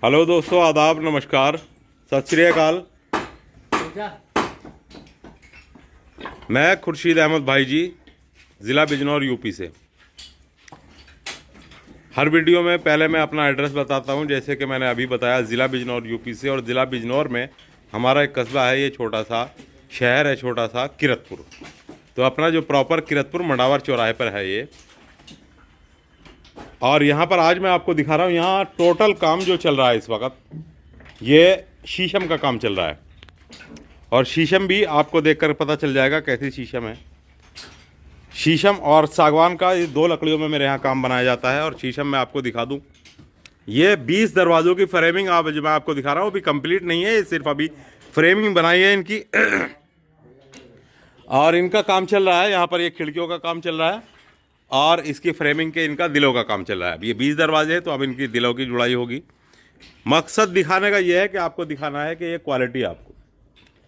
Hello दोस्तों, आदाब, नमस्कार, सत श्री अकाल। मैं खुर्शीद अहमद भाई जी, ज़िला बिजनौर यूपी से। हर वीडियो में पहले मैं अपना एड्रेस बताता हूं, जैसे कि मैंने अभी बताया, ज़िला बिजनौर यूपी से। और ज़िला बिजनौर में हमारा एक कस्बा है, ये छोटा सा शहर है, छोटा सा किरतपुर। तो अपना जो प्रॉपर किरतपुर मंडावर चौराहे पर है ये। और यहाँ पर आज मैं आपको दिखा रहा हूँ, यहाँ टोटल काम जो चल रहा है इस वक्त, ये शीशम का काम चल रहा है। और शीशम भी आपको देखकर पता चल जाएगा कैसी शीशम है। शीशम और सागवान का ये दो लकड़ियों में मेरे यहाँ काम बनाया जाता है। और शीशम मैं आपको दिखा दूँ, ये 20 दरवाज़ों की फ्रेमिंग आप जो मैं आपको दिखा रहा हूँ अभी कंप्लीट नहीं है, ये सिर्फ अभी फ्रेमिंग बनाई है इनकी। और इनका काम चल रहा है, यहाँ पर ये खिड़कियों का काम चल रहा है और इसकी फ्रेमिंग के इनका दिलों का काम चल रहा है। अब ये 20 दरवाजे हैं तो अब इनकी दिलों की जुड़ाई होगी। मकसद दिखाने का ये है कि आपको दिखाना है कि ये क्वालिटी आपको,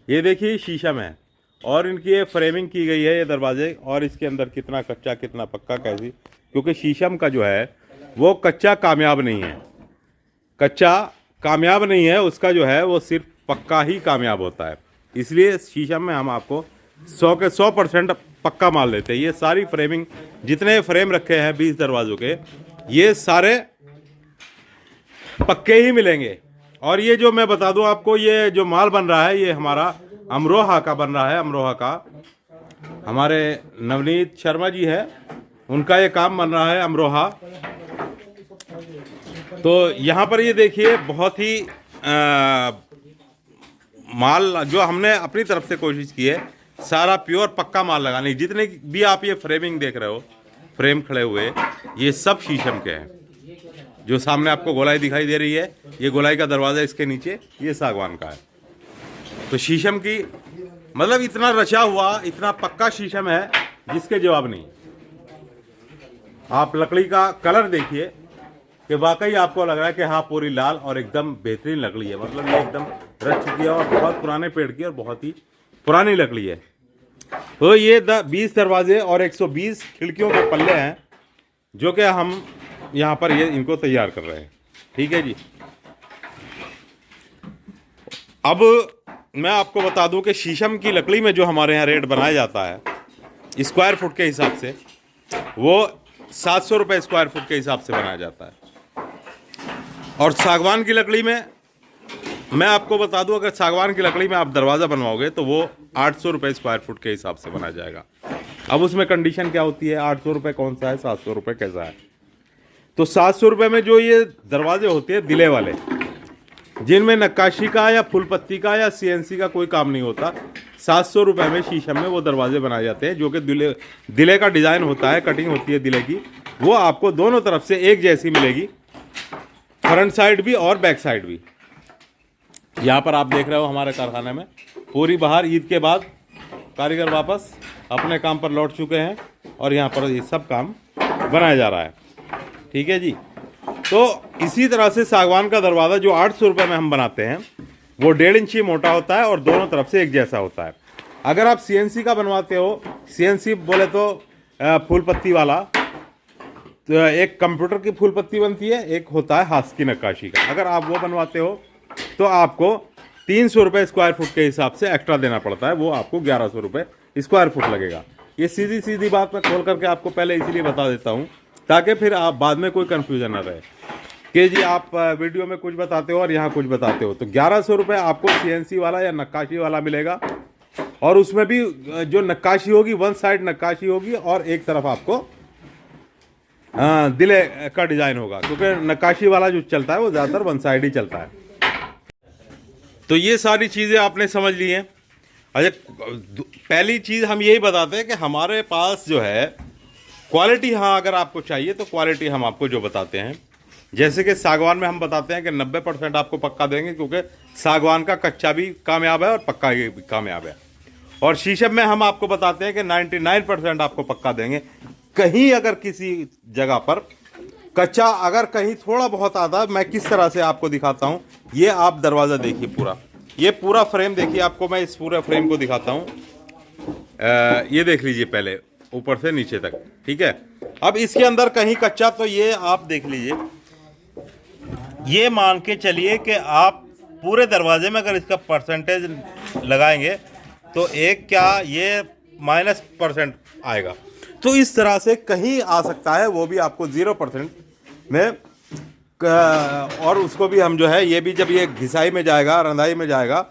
ये देखिए शीशम है और इनकी ये फ्रेमिंग की गई है ये दरवाजे, और इसके अंदर कितना कच्चा कितना पक्का कैसी, क्योंकि शीशम का जो है वो कच्चा कामयाब नहीं है, कच्चा कामयाब नहीं है, उसका जो है वो सिर्फ पक्का ही कामयाब होता है। इसलिए शीशम में हम आपको 100 के 100% पक्का माल लेते हैं। ये सारी फ्रेमिंग, जितने फ्रेम रखे हैं 20 दरवाज़ों के, ये सारे पक्के ही मिलेंगे। और ये जो मैं बता दूं आपको, ये जो माल बन रहा है ये हमारा अमरोहा का बन रहा है। अमरोहा का हमारे नवनीत शर्मा जी है, उनका ये काम बन रहा है अमरोहा। तो यहाँ पर ये देखिए बहुत ही माल जो हमने अपनी तरफ से कोशिश की है, सारा प्योर पक्का माल लगाने। जितने भी आप ये फ्रेमिंग देख रहे हो, फ्रेम खड़े हुए, ये सब शीशम के हैं। जो सामने आपको गोलाई दिखाई दे रही है, ये गोलाई का दरवाज़ा, इसके नीचे ये सागवान का है। तो शीशम की मतलब इतना रचा हुआ, इतना पक्का शीशम है जिसके जवाब नहीं। आप लकड़ी का कलर देखिए कि वाकई आपको लग रहा है कि हाँ पूरी लाल और एकदम बेहतरीन लकड़ी है। मतलब ये एकदम रच चुकी है और बहुत पुराने पेड़ की और बहुत ही पुरानी लकड़ी है। तो ये 20 दरवाजे और 120 खिड़कियों के पल्ले हैं जो कि हम यहाँ पर ये इनको तैयार कर रहे हैं। ठीक है जी। अब मैं आपको बता दूं कि शीशम की लकड़ी में जो हमारे यहाँ रेट बनाया जाता है स्क्वायर फुट के हिसाब से, वो 700 रुपये स्क्वायर फुट के हिसाब से बनाया जाता है। और सागवान की लकड़ी में मैं आपको बता दूं, अगर सागवान की लकड़ी में आप दरवाज़ा बनवाओगे तो वो 800 रुपये स्क्वायर फुट के हिसाब से बनाया जाएगा। अब उसमें कंडीशन क्या होती है, 800 रुपये कौन सा है, 700 रुपये कैसा है। तो 700 रुपये में जो ये दरवाजे होते हैं दिले वाले, जिनमें नक्काशी का या फुल पत्ती का या CNC का कोई काम नहीं होता, 700 रुपये में शीशम में वो दरवाजे बनाए जाते हैं। जो कि दिले का डिज़ाइन होता है, कटिंग होती है दिले की, वो आपको दोनों तरफ से एक जैसी मिलेगी, फ्रंट साइड भी और बैक साइड भी। यहाँ पर आप देख रहे हो हमारे कारखाने में पूरी बाहर ईद के बाद कारीगर वापस अपने काम पर लौट चुके हैं और यहाँ पर ये सब काम बनाया जा रहा है। ठीक है जी। तो इसी तरह से सागवान का दरवाज़ा जो 800 रुपये में हम बनाते हैं, वो 1.5 इंची मोटा होता है और दोनों तरफ से एक जैसा होता है। अगर आप CNC का बनवाते हो, CNC बोले तो फूल पत्ती वाला, तो एक कंप्यूटर की फूल पत्ती बनती है, एक होता है हाथ की नक्काशी का। अगर आप वो बनवाते हो तो आपको 300 रुपये स्क्वायर फुट के हिसाब से एक्स्ट्रा देना पड़ता है, वो आपको 1100 रुपये स्क्वायर फुट लगेगा। ये सीधी सीधी बात मैं खोल करके आपको पहले इसीलिए बता देता हूँ ताकि फिर आप बाद में कोई कन्फ्यूजन ना रहे कि जी आप वीडियो में कुछ बताते हो और यहाँ कुछ बताते हो। तो 1100 रुपये आपको CNC वाला या नक्काशी वाला मिलेगा, और उसमें भी जो नक्काशी होगी वन साइड नक्काशी होगी और एक तरफ आपको दिले का डिज़ाइन होगा, क्योंकि नक्काशी वाला जो चलता है वो ज़्यादातर वन साइड ही चलता है। तो ये सारी चीज़ें आपने समझ ली हैं। अच्छा, पहली चीज़ हम यही बताते हैं कि हमारे पास जो है क्वालिटी, हाँ अगर आपको चाहिए तो क्वालिटी हम आपको जो बताते हैं, जैसे कि सागवान में हम बताते हैं कि 90% आपको पक्का देंगे, क्योंकि सागवान का कच्चा भी कामयाब है और पक्का भी कामयाब है। और शीशम में हम आपको बताते हैं कि 99% आपको पक्का देंगे। कहीं अगर किसी जगह पर कच्चा अगर कहीं थोड़ा बहुत आता, मैं किस तरह से आपको दिखाता हूँ। ये आप दरवाज़ा देखिए, पूरा ये पूरा फ्रेम देखिए, आपको मैं इस पूरे फ्रेम को दिखाता हूँ। ये देख लीजिए पहले ऊपर से नीचे तक। ठीक है। अब इसके अंदर कहीं कच्चा, तो ये आप देख लीजिए, ये मान के चलिए कि आप पूरे दरवाजे में अगर इसका परसेंटेज लगाएंगे तो एक क्या ये -% आएगा। तो इस तरह से कहीं आ सकता है, वो भी आपको 0% में और उसको भी हम जो है ये भी जब ये घिसाई में जाएगा, रंधाई में जाएगा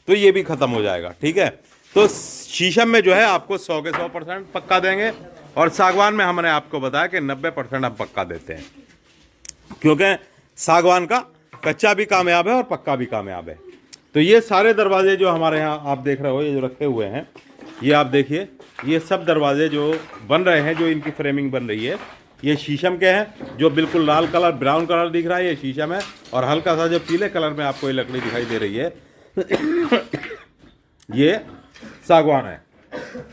तो ये भी ख़त्म हो जाएगा। ठीक है, तो शीशम में जो है आपको 100 के 100% पक्का देंगे और सागवान में हमने आपको बताया कि 90% हम पक्का देते हैं, क्योंकि सागवान का कच्चा भी कामयाब है और पक्का भी कामयाब है। तो ये सारे दरवाजे जो हमारे यहाँ आप देख रहे हो, ये जो रखे हुए हैं, ये आप देखिए, ये सब दरवाजे जो बन रहे हैं, जो इनकी फ्रेमिंग बन रही है, ये शीशम के हैं। जो बिल्कुल लाल कलर, ब्राउन कलर दिख रहा है, ये शीशम है। और हल्का सा जो पीले कलर में आपको ये लकड़ी दिखाई दे रही है ये सागवान है।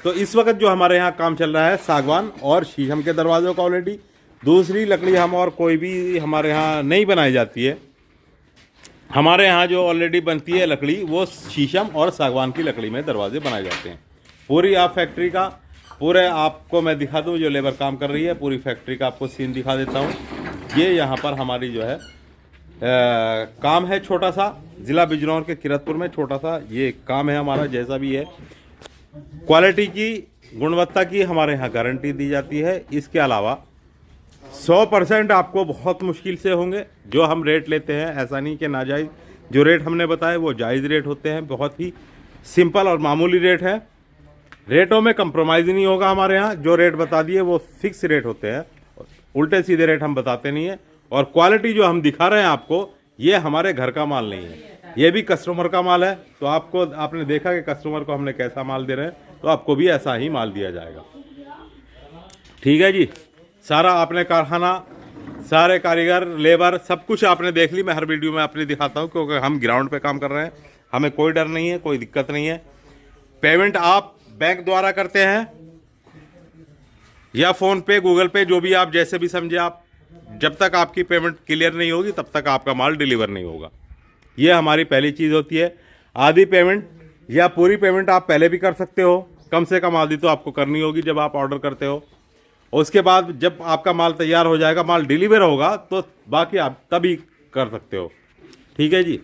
तो इस वक्त जो हमारे यहाँ काम चल रहा है सागवान और शीशम के दरवाज़ों का ऑलरेडी। दूसरी लकड़ी हम और कोई भी हमारे यहाँ नहीं बनाई जाती है। हमारे यहाँ जो ऑलरेडी बनती है लकड़ी, वो शीशम और सागवान की लकड़ी में दरवाजे बनाए जाते हैं। पूरी आप फैक्ट्री का पूरे आपको मैं दिखा दूँ, जो लेबर काम कर रही है, पूरी फैक्ट्री का आपको सीन दिखा देता हूँ। ये यहाँ पर हमारी जो है काम है, छोटा सा, ज़िला बिजनौर के किरतपुर में छोटा सा ये काम है हमारा। जैसा भी है, क्वालिटी की, गुणवत्ता की हमारे यहाँ गारंटी दी जाती है। इसके अलावा 100% आपको बहुत मुश्किल से होंगे जो हम रेट लेते हैं। ऐसा नहीं कि नाजायज़, जो रेट हमने बताए वो जायज़ रेट होते हैं, बहुत ही सिंपल और मामूली रेट है। रेटों में कंप्रोमाइज़ नहीं होगा हमारे यहाँ। जो रेट बता दिए वो फिक्स रेट होते हैं, उल्टे सीधे रेट हम बताते नहीं हैं। और क्वालिटी जो हम दिखा रहे हैं आपको, ये हमारे घर का माल नहीं है, ये भी कस्टमर का माल है। तो आपको, आपने देखा कि कस्टमर को हमने कैसा माल दे रहे हैं, तो आपको भी ऐसा ही माल दिया जाएगा। ठीक है जी, सारा आपने कारखाना, सारे कारीगर, लेबर, सब कुछ आपने देख ली। मैं हर वीडियो में आपने दिखाता हूँ, क्योंकि हम ग्राउंड पे काम कर रहे हैं, हमें कोई डर नहीं है, कोई दिक्कत नहीं है। पेमेंट आप बैंक द्वारा करते हैं या फ़ोन पे, गूगल पे, जो भी आप जैसे भी समझे आप। जब तक आपकी पेमेंट क्लियर नहीं होगी तब तक आपका माल डिलीवर नहीं होगा। ये हमारी पहली चीज़ होती है। आधी पेमेंट या पूरी पेमेंट आप पहले भी कर सकते हो, कम से कम आधी तो आपको करनी होगी जब आप ऑर्डर करते हो। उसके बाद जब आपका माल तैयार हो जाएगा, माल डिलीवर होगा, तो बाकी आप तभी कर सकते हो। ठीक है जी,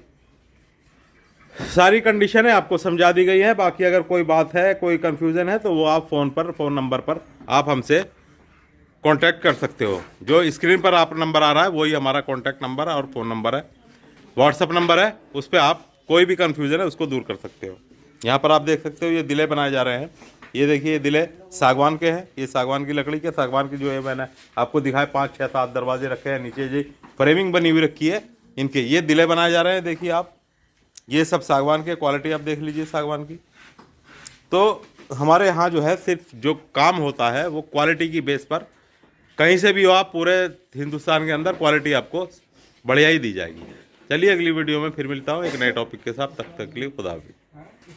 सारी कंडीशनें आपको समझा दी गई है। बाकी अगर कोई बात है, कोई कंफ्यूजन है, तो वो आप फ़ोन नंबर पर आप हमसे कांटेक्ट कर सकते हो। जो स्क्रीन पर आप नंबर आ रहा है वही हमारा कांटेक्ट नंबर है और फ़ोन नंबर है, व्हाट्सअप नंबर है। उस पर आप कोई भी कंफ्यूजन है उसको दूर कर सकते हो। यहाँ पर आप देख सकते हो ये दिले बनाए जा रहे हैं। ये देखिए, ये दिले सागवान के हैं, ये सागवान की लकड़ी के। सागवान की जो है मैंने आपको दिखाए 5, 6, 7 दरवाजे रखे हैं, नीचे जी फ्रेमिंग बनी हुई रखी है इनके। ये दिले बनाए जा रहे हैं, देखिए आप, ये सब सागवान के। क्वालिटी आप देख लीजिए सागवान की। तो हमारे यहाँ जो है सिर्फ जो काम होता है वो क्वालिटी की बेस पर, कहीं से भी हो आप, पूरे हिंदुस्तान के अंदर क्वालिटी आपको बढ़िया ही दी जाएगी। चलिए अगली वीडियो में फिर मिलता हूँ एक नए टॉपिक के साथ। तब तक के लिए खुदा हाफिज़।